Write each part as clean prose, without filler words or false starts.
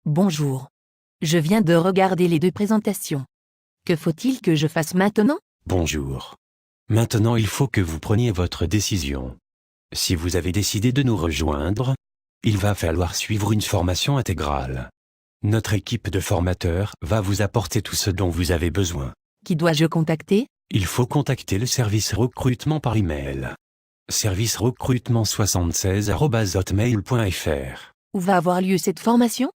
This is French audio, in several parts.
Bonjour. Je viens de regarder les deux présentations. Que faut-il que je fasse maintenant? Bonjour. Maintenant il faut que vous preniez votre décision. Si vous avez décidé de nous rejoindre, il va falloir suivre une formation intégrale. Notre équipe de formateurs va vous apporter tout ce dont vous avez besoin. Qui dois-je contacter? Il faut contacter le service recrutement par email. servicerecrutement76@hotmail.fr. Où va avoir lieu cette formation?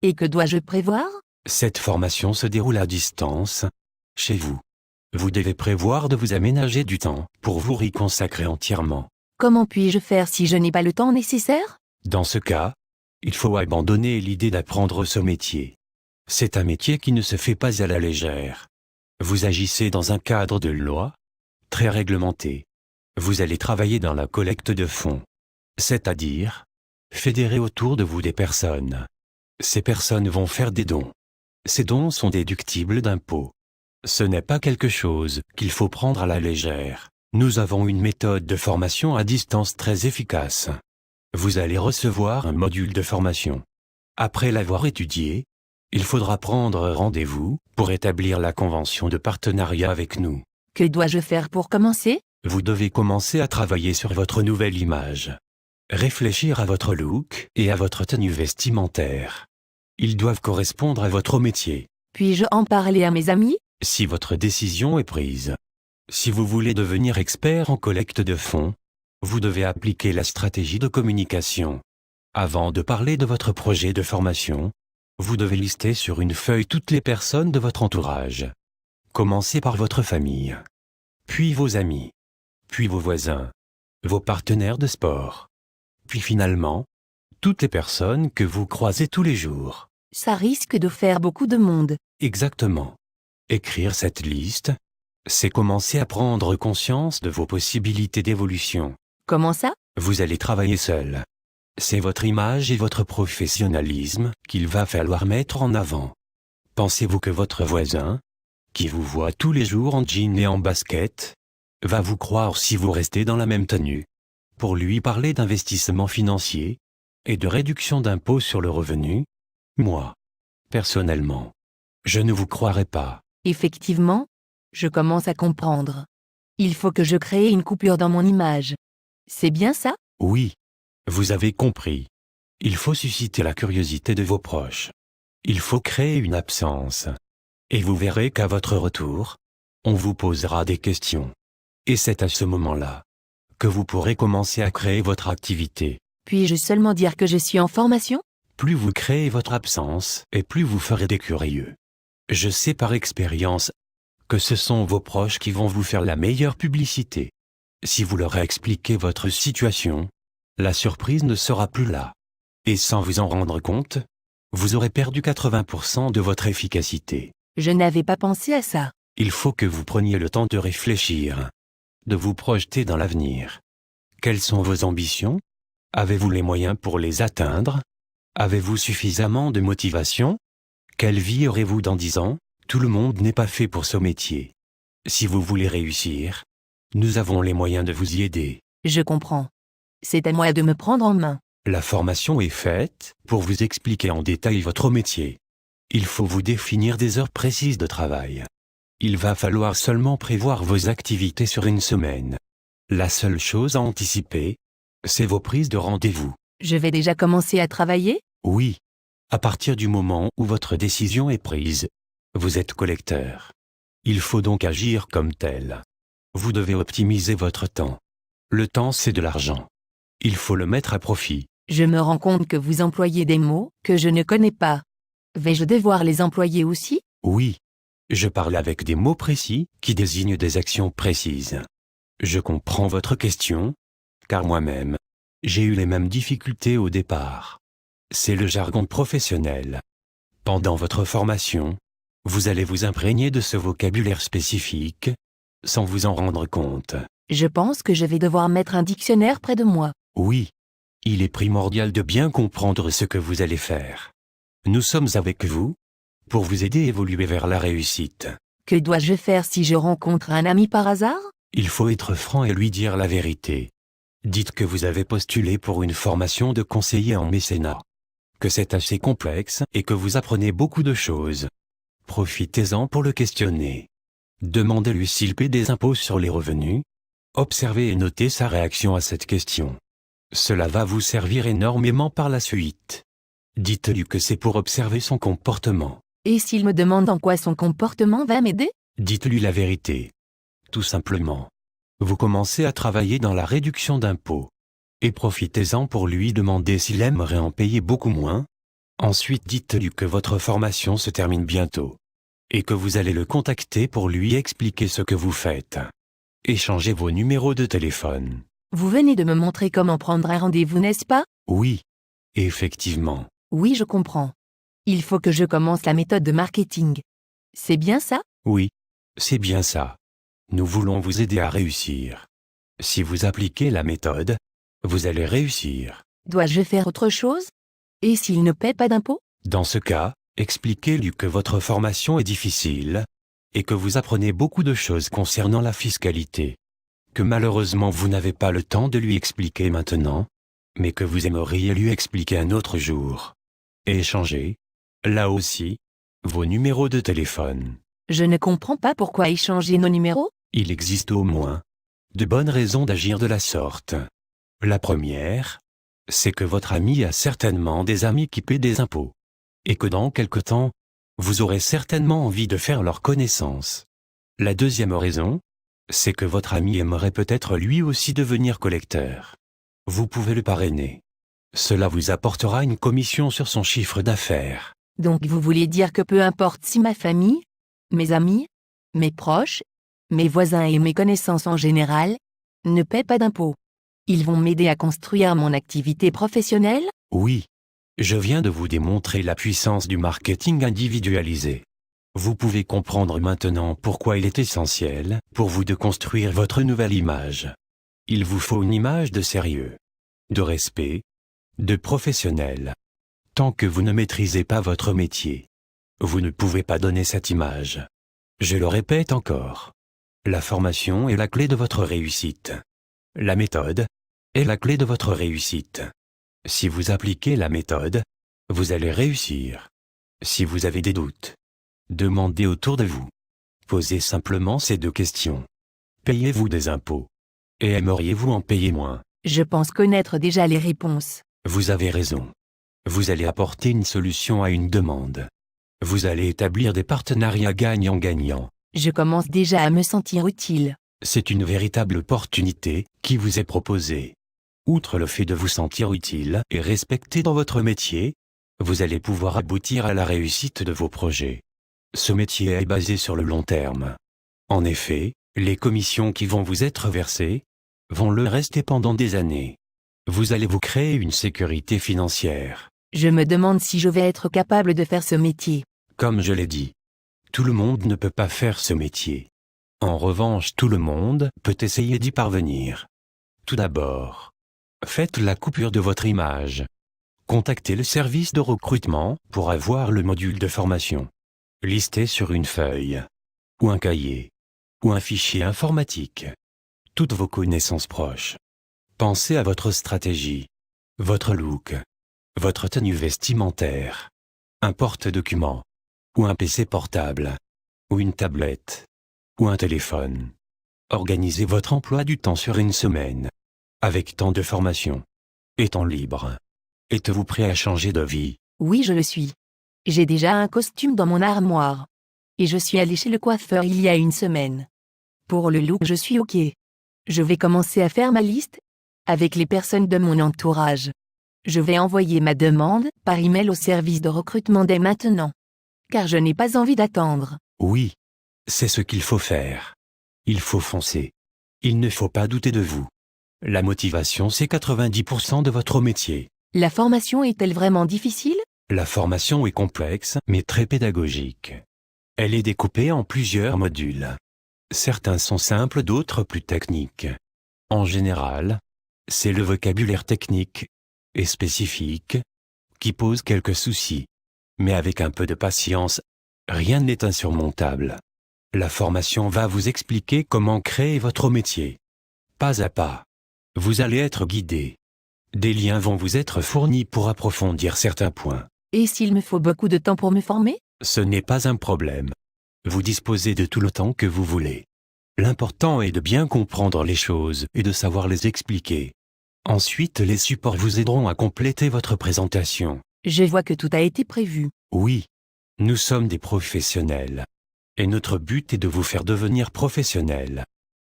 Et que dois-je prévoir? Cette formation se déroule à distance, chez vous. Vous devez prévoir de vous aménager du temps pour vous y consacrer entièrement. Comment puis-je faire si je n'ai pas le temps nécessaire? Dans ce cas, il faut abandonner l'idée d'apprendre ce métier. C'est un métier qui ne se fait pas à la légère. Vous agissez dans un cadre de loi très réglementé. Vous allez travailler dans la collecte de fonds, c'est-à-dire fédérer autour de vous des personnes. Ces personnes vont faire des dons. Ces dons sont déductibles d'impôts. Ce n'est pas quelque chose qu'il faut prendre à la légère. Nous avons une méthode de formation à distance très efficace. Vous allez recevoir un module de formation. Après l'avoir étudié, il faudra prendre rendez-vous pour établir la convention de partenariat avec nous. Que dois-je faire pour commencer? Vous devez commencer à travailler sur votre nouvelle image. Réfléchir à votre look et à votre tenue vestimentaire. Ils doivent correspondre à votre métier. Puis-je en parler à mes amis? Si votre décision est prise. Si vous voulez devenir expert en collecte de fonds, vous devez appliquer la stratégie de communication. Avant de parler de votre projet de formation, vous devez lister sur une feuille toutes les personnes de votre entourage. Commencez par votre famille, puis vos amis, puis vos voisins, vos partenaires de sport, puis finalement, toutes les personnes que vous croisez tous les jours. Ça risque de faire beaucoup de monde. Exactement. Écrire cette liste, c'est commencer à prendre conscience de vos possibilités d'évolution. Comment ça? Vous allez travailler seul. C'est votre image et votre professionnalisme qu'il va falloir mettre en avant. Pensez-vous que votre voisin, qui vous voit tous les jours en jean et en basket, va vous croire si vous restez dans la même tenue? Pour lui parler d'investissement financier et de réduction d'impôts sur le revenu, moi, personnellement, je ne vous croirais pas. Effectivement, je commence à comprendre. Il faut que je crée une coupure dans mon image. C'est bien ça? Oui, vous avez compris. Il faut susciter la curiosité de vos proches. Il faut créer une absence. Et vous verrez qu'à votre retour, on vous posera des questions. Et c'est à ce moment-là que vous pourrez commencer à créer votre activité. Puis-je seulement dire que je suis en formation? Plus vous créez votre absence, et plus vous ferez des curieux. Je sais par expérience que ce sont vos proches qui vont vous faire la meilleure publicité. Si vous leur expliquez votre situation, la surprise ne sera plus là. Et sans vous en rendre compte, vous aurez perdu 80% de votre efficacité. Je n'avais pas pensé à ça. Il faut que vous preniez le temps de réfléchir, de vous projeter dans l'avenir. Quelles sont vos ambitions? Avez-vous les moyens pour les atteindre? Avez-vous suffisamment de motivation? Quelle vie aurez-vous dans 10 ans? Tout le monde n'est pas fait pour ce métier. Si vous voulez réussir, nous avons les moyens de vous y aider. Je comprends. C'est à moi de me prendre en main. La formation est faite pour vous expliquer en détail votre métier. Il faut vous définir des heures précises de travail. Il va falloir seulement prévoir vos activités sur une semaine. La seule chose à anticiper, c'est vos prises de rendez-vous. Je vais déjà commencer à travailler? Oui. À partir du moment où votre décision est prise, vous êtes collecteur. Il faut donc agir comme tel. Vous devez optimiser votre temps. Le temps, c'est de l'argent. Il faut le mettre à profit. Je me rends compte que vous employez des mots que je ne connais pas. Vais-je devoir les employer aussi? Oui. Je parle avec des mots précis qui désignent des actions précises. Je comprends votre question, car moi-même, j'ai eu les mêmes difficultés au départ. C'est le jargon professionnel. Pendant votre formation, vous allez vous imprégner de ce vocabulaire spécifique, sans vous en rendre compte. Je pense que je vais devoir mettre un dictionnaire près de moi. Oui, il est primordial de bien comprendre ce que vous allez faire. Nous sommes avec vous pour vous aider à évoluer vers la réussite. Que dois-je faire si je rencontre un ami par hasard? Il faut être franc et lui dire la vérité. Dites que vous avez postulé pour une formation de conseiller en mécénat. que c'est assez complexe et que vous apprenez beaucoup de choses. Profitez-en pour le questionner. Demandez-lui s'il paie des impôts sur les revenus. Observez et notez sa réaction à cette question. Cela va vous servir énormément par la suite. Dites-lui que c'est pour observer son comportement. Et s'il me demande en quoi son comportement va m'aider? Dites-lui la vérité. Tout simplement. Vous commencez à travailler dans la réduction d'impôts. Et profitez-en pour lui demander s'il aimerait en payer beaucoup moins. Ensuite dites-lui que votre formation se termine bientôt. Et que vous allez le contacter pour lui expliquer ce que vous faites. Échangez vos numéros de téléphone. Vous venez de me montrer comment prendre un rendez-vous, n'est-ce pas? Oui. Effectivement. Oui, je comprends. Il faut que je commence la méthode de marketing. C'est bien ça? Oui. C'est bien ça. Nous voulons vous aider à réussir. Si vous appliquez la méthode, vous allez réussir. Dois-je faire autre chose? Et s'il ne paie pas d'impôts? Dans ce cas, expliquez-lui que votre formation est difficile et que vous apprenez beaucoup de choses concernant la fiscalité. Que malheureusement vous n'avez pas le temps de lui expliquer maintenant, mais que vous aimeriez lui expliquer un autre jour. Et échangez, là aussi, vos numéros de téléphone. Je ne comprends pas pourquoi échanger nos numéros? Il existe au moins de bonnes raisons d'agir de la sorte. La première, c'est que votre ami a certainement des amis qui paient des impôts. Et que dans quelque temps, vous aurez certainement envie de faire leur connaissance. La deuxième raison, c'est que votre ami aimerait peut-être lui aussi devenir collecteur. Vous pouvez le parrainer. Cela vous apportera une commission sur son chiffre d'affaires. Donc vous voulez dire que peu importe si ma famille, mes amis, mes proches, mes voisins et mes connaissances en général, ne paient pas d'impôts. Ils vont m'aider à construire mon activité professionnelle? Oui. Je viens de vous démontrer la puissance du marketing individualisé. Vous pouvez comprendre maintenant pourquoi il est essentiel pour vous de construire votre nouvelle image. Il vous faut une image de sérieux, de respect, de professionnel. Tant que vous ne maîtrisez pas votre métier, vous ne pouvez pas donner cette image. Je le répète encore. La formation est la clé de votre réussite. La méthode est la clé de votre réussite. Si vous appliquez la méthode, vous allez réussir. Si vous avez des doutes, demandez autour de vous. Posez simplement ces deux questions. Payez-vous des impôts? Et aimeriez-vous en payer moins? Je pense connaître déjà les réponses. Vous avez raison. Vous allez apporter une solution à une demande. Vous allez établir des partenariats gagnant-gagnant. Je commence déjà à me sentir utile. C'est une véritable opportunité qui vous est proposée. Outre le fait de vous sentir utile et respecté dans votre métier, vous allez pouvoir aboutir à la réussite de vos projets. Ce métier est basé sur le long terme. En effet, les commissions qui vont vous être versées vont le rester pendant des années. Vous allez vous créer une sécurité financière. Je me demande si je vais être capable de faire ce métier. Comme je l'ai dit, tout le monde ne peut pas faire ce métier. En revanche, tout le monde peut essayer d'y parvenir. Tout d'abord, faites la coupure de votre image. Contactez le service de recrutement pour avoir le module de formation. Listez sur une feuille, ou un cahier, ou un fichier informatique, toutes vos connaissances proches. Pensez à votre stratégie, votre look, votre tenue vestimentaire, un porte-document, ou un PC portable, ou une tablette, ou un téléphone. Organisez votre emploi du temps sur une semaine, avec temps de formation et temps libre. Êtes-vous prêt à changer de vie? Oui, je le suis. J'ai déjà un costume dans mon armoire. Et je suis allé chez le coiffeur il y a une semaine. Pour le look, je suis OK. Je vais commencer à faire ma liste avec les personnes de mon entourage. Je vais envoyer ma demande par email au service de recrutement dès maintenant. Car je n'ai pas envie d'attendre. Oui, c'est ce qu'il faut faire. Il faut foncer. Il ne faut pas douter de vous. La motivation, c'est 90% de votre métier. La formation est-elle vraiment difficile? La formation est complexe, mais très pédagogique. Elle est découpée en plusieurs modules. Certains sont simples, d'autres plus techniques. En général, c'est le vocabulaire technique et spécifique qui pose quelques soucis. Mais avec un peu de patience, rien n'est insurmontable. La formation va vous expliquer comment créer votre métier. Pas à pas. Vous allez être guidé. Des liens vont vous être fournis pour approfondir certains points. Et s'il me faut beaucoup de temps pour me former? Ce n'est pas un problème. Vous disposez de tout le temps que vous voulez. L'important est de bien comprendre les choses et de savoir les expliquer. Ensuite, les supports vous aideront à compléter votre présentation. Je vois que tout a été prévu. Oui, nous sommes des professionnels. Et notre but est de vous faire devenir professionnel.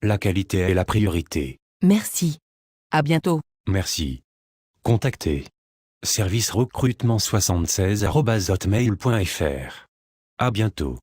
La qualité est la priorité. Merci. À bientôt. Merci. Contactez service recrutement76@hotmail.fr. À bientôt.